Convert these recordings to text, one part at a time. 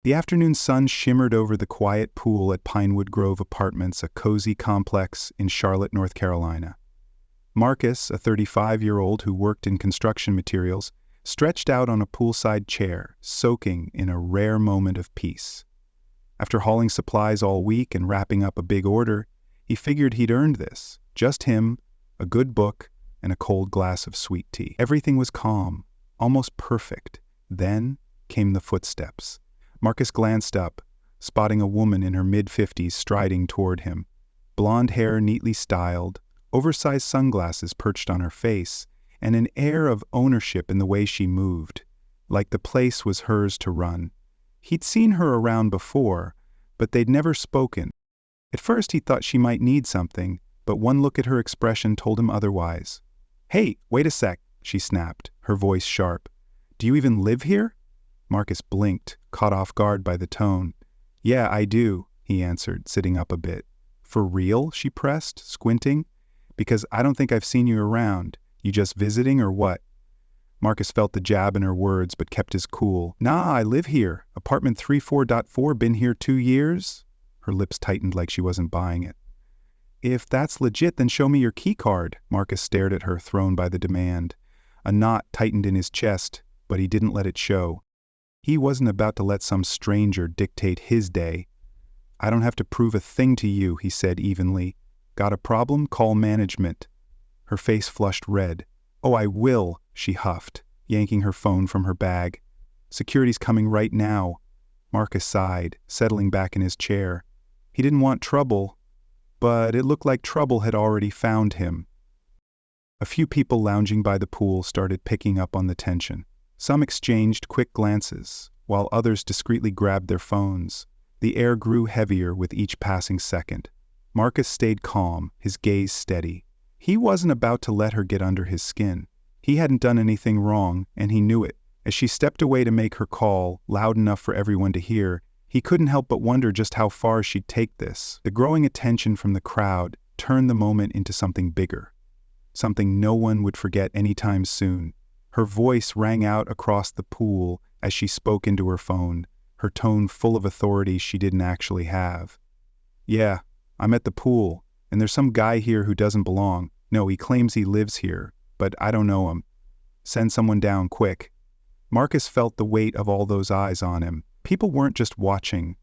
The afternoon sun shimmered over the quiet pool at Pinewood Grove Apartments, a cozy complex in Charlotte, North Carolina. Marcus, a 35-year-old who worked in construction materials, stretched out on a poolside chair, soaking in a rare moment of peace. After hauling supplies all week and wrapping up a big order, he figured he'd earned this. Just him, a good book, and a cold glass of sweet tea. Everything was calm, almost perfect. Then came the footsteps. Marcus glanced up, spotting a woman in her mid-50s striding toward him. Blonde hair neatly styled, oversized sunglasses perched on her face, and an air of ownership in the way she moved, like the place was hers to run. He'd seen her around before, but they'd never spoken. At first he thought she might need something, but one look at her expression told him otherwise. "Hey, wait a sec," she snapped, her voice sharp. "Do you even live here?" Marcus blinked, caught off guard by the tone. "Yeah, I do," he answered, sitting up a bit. "For real?" she pressed, squinting. "Because I don't think I've seen you around. You just visiting or what?" Marcus felt the jab in her words but kept his cool. "Nah, I live here. Apartment 34.4, been here 2 years?" Her lips tightened like she wasn't buying it. "If that's legit, then show me your key card." Marcus stared at her, thrown by the demand. A knot tightened in his chest, but he didn't let it show. He wasn't about to let some stranger dictate his day. "I don't have to prove a thing to you," he said evenly. "Got a problem? Call management." Her face flushed red. "Oh, I will," she huffed, yanking her phone from her bag. "Security's coming right now." Marcus sighed, settling back in his chair. He didn't want trouble, but it looked like trouble had already found him. A few people lounging by the pool started picking up on the tension. Some exchanged quick glances, while others discreetly grabbed their phones. The air grew heavier with each passing second. Marcus stayed calm, his gaze steady. He wasn't about to let her get under his skin. He hadn't done anything wrong, and he knew it. As she stepped away to make her call, loud enough for everyone to hear, he couldn't help but wonder just how far she'd take this. The growing attention from the crowd turned the moment into something bigger. Something no one would forget anytime soon. Her voice rang out across the pool as she spoke into her phone, her tone full of authority she didn't actually have. "Yeah, I'm at the pool, and there's some guy here who doesn't belong. No, he claims he lives here, but I don't know him. Send someone down quick." Marcus felt the weight of all those eyes on him. People weren't just watching.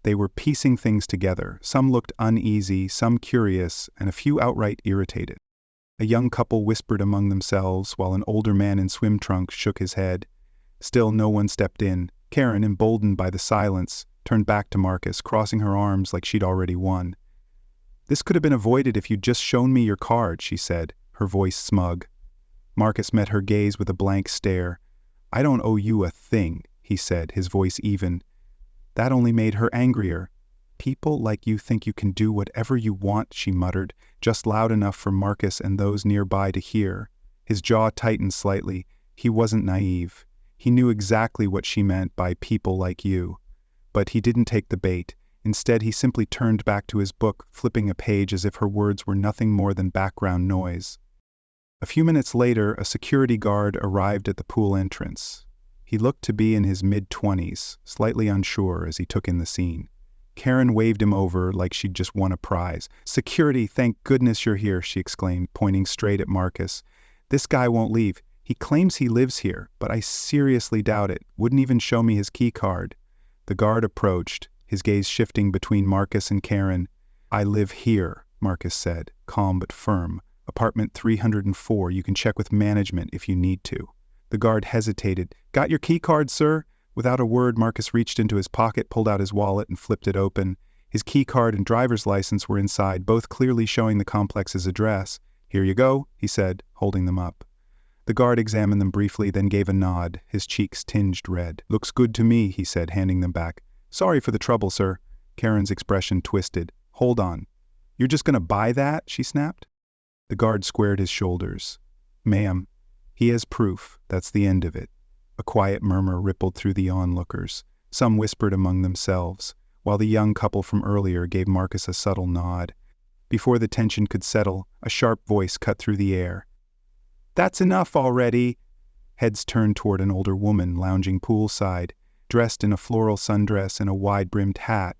They were piecing things together. Some looked uneasy, some curious, and a few outright irritated. A young couple whispered among themselves while an older man in swim trunks shook his head. Still no one stepped in. Karen, emboldened by the silence, turned back to Marcus, crossing her arms like she'd already won. "This could have been avoided if you'd just shown me your card," she said, her voice smug. Marcus met her gaze with a blank stare. "I don't owe you a thing," he said, his voice even. That only made her angrier. "People like you think you can do whatever you want," she muttered, just loud enough for Marcus and those nearby to hear. His jaw tightened slightly. He wasn't naive. He knew exactly what she meant by "people like you." But he didn't take the bait. Instead, he simply turned back to his book, flipping a page as if her words were nothing more than background noise. A few minutes later, a security guard arrived at the pool entrance. He looked to be in his mid-20s, slightly unsure as he took in the scene. Karen waved him over like she'd just won a prize. "Security, thank goodness you're here," she exclaimed, pointing straight at Marcus. "This guy won't leave. He claims he lives here, but I seriously doubt it. Wouldn't even show me his key card." The guard approached, his gaze shifting between Marcus and Karen. "I live here," Marcus said, calm but firm. "Apartment 304. You can check with management if you need to." The guard hesitated. "Got your key card, sir?" Without a word, Marcus reached into his pocket, pulled out his wallet, and flipped it open. His key card and driver's license were inside, both clearly showing the complex's address. "Here you go," he said, holding them up. The guard examined them briefly, then gave a nod, his cheeks tinged red. "Looks good to me," he said, handing them back. "Sorry for the trouble, sir." Karen's expression twisted. "Hold on. You're just gonna buy that?" she snapped. The guard squared his shoulders. "Ma'am, he has proof. That's the end of it." A quiet murmur rippled through the onlookers. Some whispered among themselves, while the young couple from earlier gave Marcus a subtle nod. Before the tension could settle, a sharp voice cut through the air. "That's enough already!" Heads turned toward an older woman lounging poolside. dressed in a floral sundress and a wide-brimmed hat.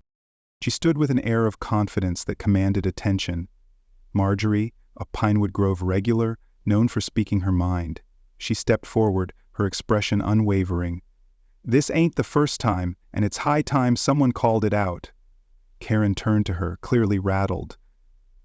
She stood with an air of confidence that commanded attention. Marjorie, a Pinewood Grove regular, known for speaking her mind. She stepped forward, her expression unwavering. "This ain't the first time, and it's high time someone called it out." Karen turned to her, clearly rattled.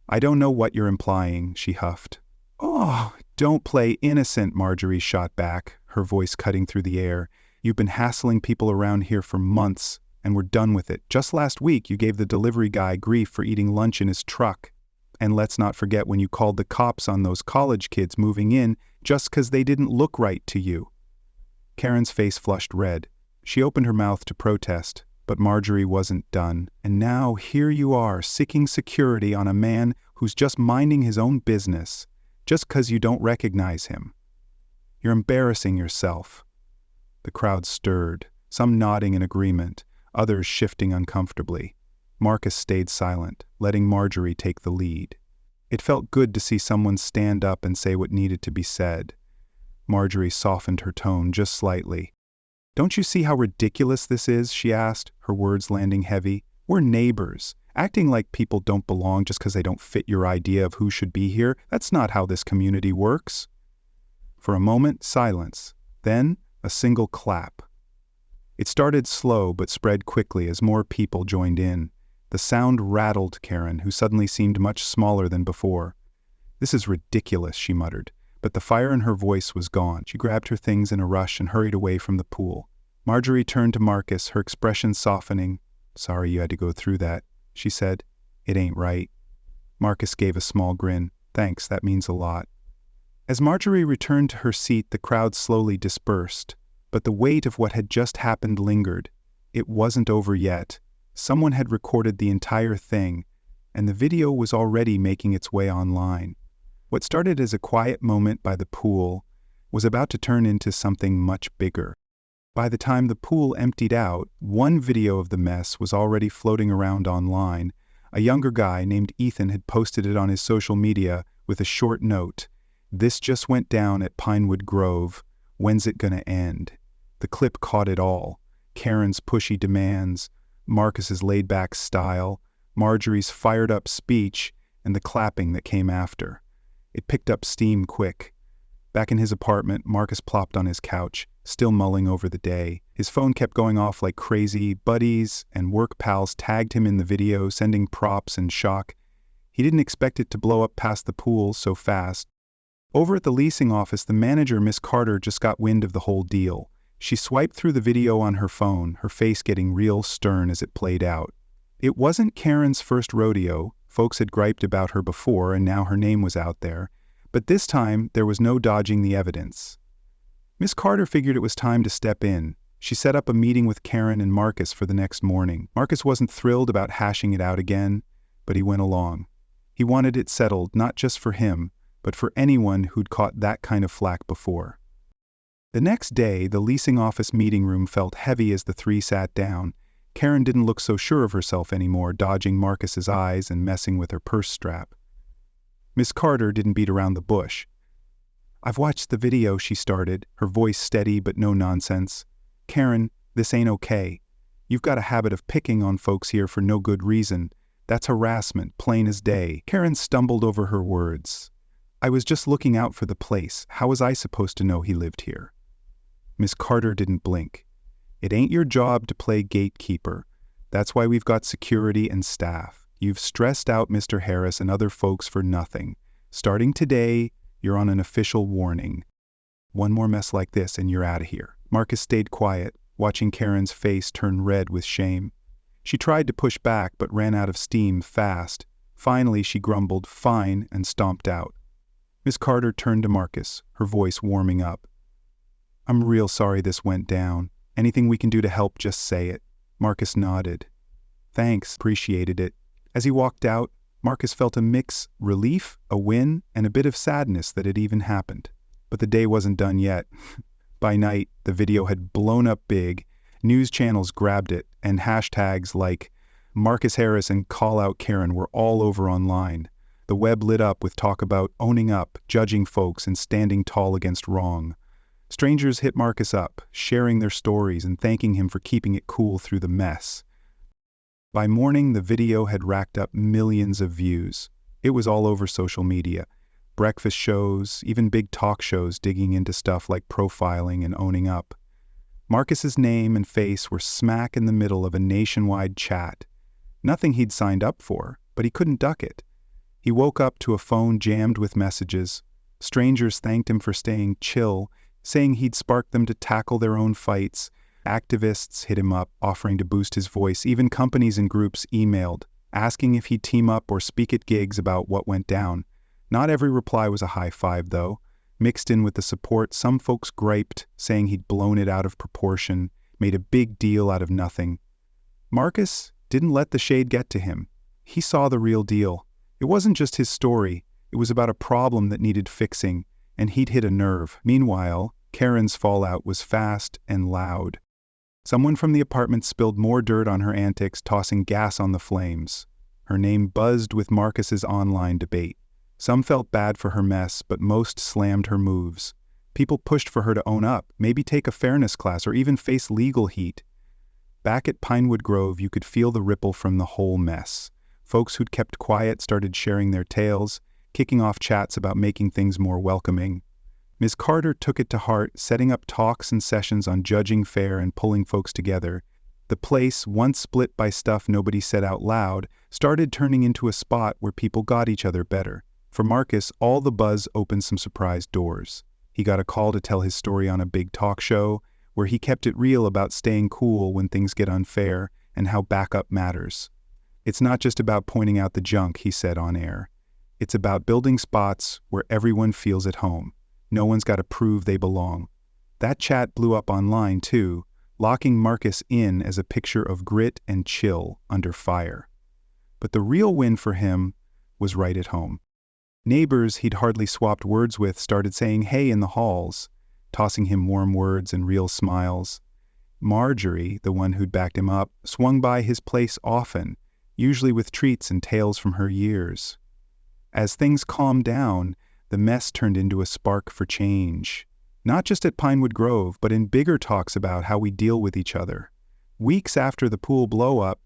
"I don't know what you're implying," she huffed. "Oh, don't play innocent," Marjorie shot back, her voice cutting through the air. "You've been hassling people around here for months, and we're done with it. Just last week you gave the delivery guy grief for eating lunch in his truck. And let's not forget when you called the cops on those college kids moving in just 'cause they didn't look right to you." Karen's face flushed red. She opened her mouth to protest, but Marjorie wasn't done. "And now here you are, seeking security on a man who's just minding his own business, just 'cause you don't recognize him. You're embarrassing yourself." The crowd stirred, some nodding in agreement, others shifting uncomfortably. Marcus stayed silent, letting Marjorie take the lead. It felt good to see someone stand up and say what needed to be said. Marjorie softened her tone just slightly. "Don't you see how ridiculous this is?" she asked, her words landing heavy. "We're neighbors. Acting like people don't belong just 'cause they don't fit your idea of who should be here, that's not how this community works." For a moment, silence. Then, a single clap. It started slow but spread quickly as more people joined in. The sound rattled Karen, who suddenly seemed much smaller than before. "This is ridiculous," she muttered, but the fire in her voice was gone. She grabbed her things in a rush and hurried away from the pool. Marjorie turned to Marcus, her expression softening. "Sorry you had to go through that," she said. "It ain't right." Marcus gave a small grin. "Thanks, that means a lot." As Marjorie returned to her seat, the crowd slowly dispersed, but the weight of what had just happened lingered. It wasn't over yet. Someone had recorded the entire thing, and the video was already making its way online. What started as a quiet moment by the pool was about to turn into something much bigger. By the time the pool emptied out, one video of the mess was already floating around online. A younger guy named Ethan had posted it on his social media with a short note. "This just went down at Pinewood Grove. When's it gonna end?" The clip caught it all. Karen's pushy demands, Marcus's laid-back style, Marjorie's fired-up speech, and the clapping that came after. It picked up steam quick. Back in his apartment, Marcus plopped on his couch, still mulling over the day. His phone kept going off like crazy. Buddies and work pals tagged him in the video, sending props and shock. He didn't expect it to blow up past the pool so fast. Over at the leasing office, the manager, Miss Carter, just got wind of the whole deal. She swiped through the video on her phone, her face getting real stern as it played out. It wasn't Karen's first rodeo. Folks had griped about her before, and now her name was out there. But this time, there was no dodging the evidence. Miss Carter figured it was time to step in. She set up a meeting with Karen and Marcus for the next morning. Marcus wasn't thrilled about hashing it out again, but he went along. He wanted it settled, not just for him, but for anyone who'd caught that kind of flack before. The next day, the leasing office meeting room felt heavy as the three sat down. Karen didn't look so sure of herself anymore, dodging Marcus's eyes and messing with her purse strap. Miss Carter didn't beat around the bush. "I've watched the video," she started, her voice steady but no nonsense. "Karen, this ain't okay. You've got a habit of picking on folks here for no good reason. That's harassment, plain as day." Karen stumbled over her words. "I was just looking out for the place. How was I supposed to know he lived here?" Miss Carter didn't blink. "It ain't your job to play gatekeeper. That's why we've got security and staff. You've stressed out Mr. Harris and other folks for nothing. Starting today, you're on an official warning. One more mess like this and you're out of here." Marcus stayed quiet, watching Karen's face turn red with shame. She tried to push back but ran out of steam fast. Finally, she grumbled, "Fine," and stomped out. Miss Carter turned to Marcus, her voice warming up. "I'm real sorry this went down. Anything we can do to help, just say it." Marcus nodded. "Thanks, appreciated it." As he walked out, Marcus felt a mix, relief, a win, and a bit of sadness that it even happened. But the day wasn't done yet. By night, the video had blown up big, news channels grabbed it, and hashtags like Marcus Harris and Call Out Karen were all over online. The web lit up with talk about owning up, judging folks, and standing tall against wrong. Strangers hit Marcus up, sharing their stories and thanking him for keeping it cool through the mess. By morning, the video had racked up millions of views. It was all over social media. Breakfast shows, even big talk shows digging into stuff like profiling and owning up. Marcus's name and face were smack in the middle of a nationwide chat. Nothing he'd signed up for, but he couldn't duck it. He woke up to a phone jammed with messages. Strangers thanked him for staying chill, saying he'd sparked them to tackle their own fights. Activists hit him up, offering to boost his voice. Even companies and groups emailed, asking if he'd team up or speak at gigs about what went down. Not every reply was a high five, though. Mixed in with the support, some folks griped, saying he'd blown it out of proportion, made a big deal out of nothing. Marcus didn't let the shade get to him. He saw the real deal. It wasn't just his story. It was about a problem that needed fixing, and he'd hit a nerve. Meanwhile, Karen's fallout was fast and loud. Someone from the apartment spilled more dirt on her antics, tossing gas on the flames. Her name buzzed with Marcus's online debate. Some felt bad for her mess, but most slammed her moves. People pushed for her to own up, maybe take a fairness class, or even face legal heat. Back at Pinewood Grove, you could feel the ripple from the whole mess. Folks who'd kept quiet started sharing their tales, kicking off chats about making things more welcoming. Ms. Carter took it to heart, setting up talks and sessions on judging fair and pulling folks together. The place, once split by stuff nobody said out loud, started turning into a spot where people got each other better. For Marcus, all the buzz opened some surprise doors. He got a call to tell his story on a big talk show, where he kept it real about staying cool when things get unfair and how backup matters. It's not just about pointing out the junk, he said on air. It's about building spots where everyone feels at home. No one's got to prove they belong. That chat blew up online, too, locking Marcus in as a picture of grit and chill under fire. But the real win for him was right at home. Neighbors he'd hardly swapped words with started saying hey in the halls, tossing him warm words and real smiles. Marjorie, the one who'd backed him up, swung by his place often, usually with treats and tales from her years. As things calmed down, the mess turned into a spark for change. Not just at Pinewood Grove, but in bigger talks about how we deal with each other. Weeks after the pool blow-up,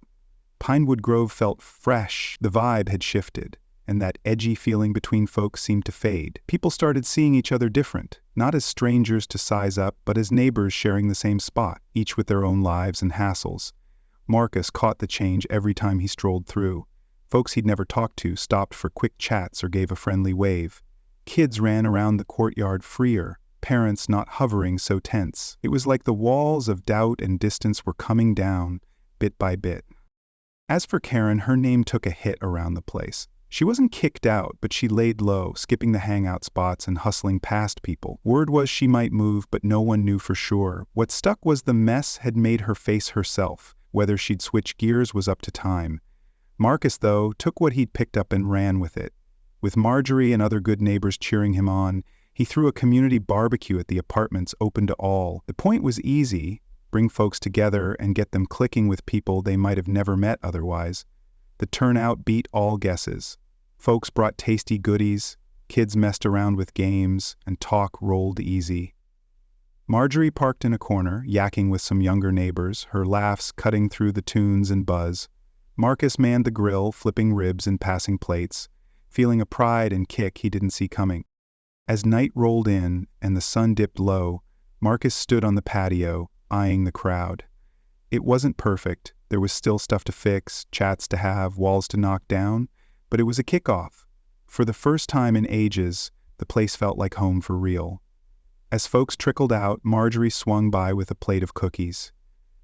Pinewood Grove felt fresh. The vibe had shifted, and that edgy feeling between folks seemed to fade. People started seeing each other different, not as strangers to size up, but as neighbors sharing the same spot, each with their own lives and hassles. Marcus caught the change every time he strolled through. Folks he'd never talked to stopped for quick chats or gave a friendly wave. Kids ran around the courtyard freer, parents not hovering so tense. It was like the walls of doubt and distance were coming down, bit by bit. As for Karen, her name took a hit around the place. She wasn't kicked out, but she laid low, skipping the hangout spots and hustling past people. Word was she might move, but no one knew for sure. What stuck was the mess had made her face herself. Whether she'd switch gears was up to time. Marcus, though, took what he'd picked up and ran with it. With Marjorie and other good neighbors cheering him on, he threw a community barbecue at the apartments open to all. The point was easy: bring folks together and get them clicking with people they might have never met otherwise. The turnout beat all guesses. Folks brought tasty goodies, kids messed around with games, and talk rolled easy. Marjorie parked in a corner, yakking with some younger neighbors, her laughs cutting through the tunes and buzz. Marcus manned the grill, flipping ribs and passing plates, feeling a pride and kick he didn't see coming. As night rolled in and the sun dipped low, Marcus stood on the patio, eyeing the crowd. It wasn't perfect. There was still stuff to fix, chats to have, walls to knock down, but it was a kickoff. For the first time in ages, the place felt like home for real. As folks trickled out, Marjorie swung by with a plate of cookies.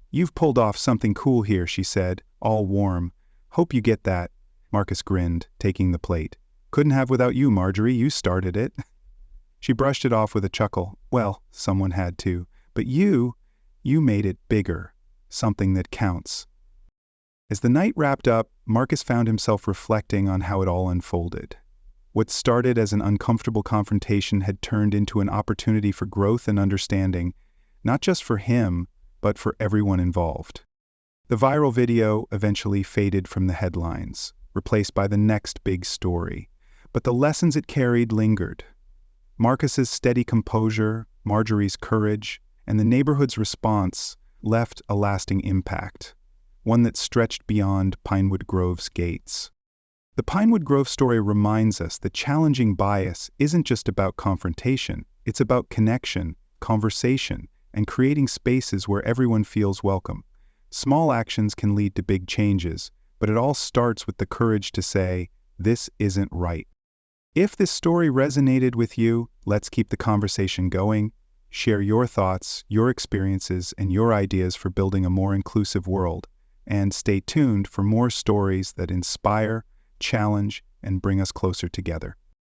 "You've pulled off something cool here," she said, all warm. "Hope you get that." Marcus grinned, taking the plate. "Couldn't have without you, Marjorie. You started it." She brushed it off with a chuckle. "Well, someone had to. But you made it bigger. Something that counts." As the night wrapped up, Marcus found himself reflecting on how it all unfolded. What started as an uncomfortable confrontation had turned into an opportunity for growth and understanding, not just for him, but for everyone involved. The viral video eventually faded from the headlines, replaced by the next big story, but the lessons it carried lingered. Marcus's steady composure, Marjorie's courage, and the neighborhood's response left a lasting impact, one that stretched beyond Pinewood Grove's gates. The Pinewood Grove story reminds us that challenging bias isn't just about confrontation, it's about connection, conversation, and creating spaces where everyone feels welcome. Small actions can lead to big changes, but it all starts with the courage to say, "This isn't right." If this story resonated with you, let's keep the conversation going. Share your thoughts, your experiences, and your ideas for building a more inclusive world. And stay tuned for more stories that inspire, challenge, and bring us closer together.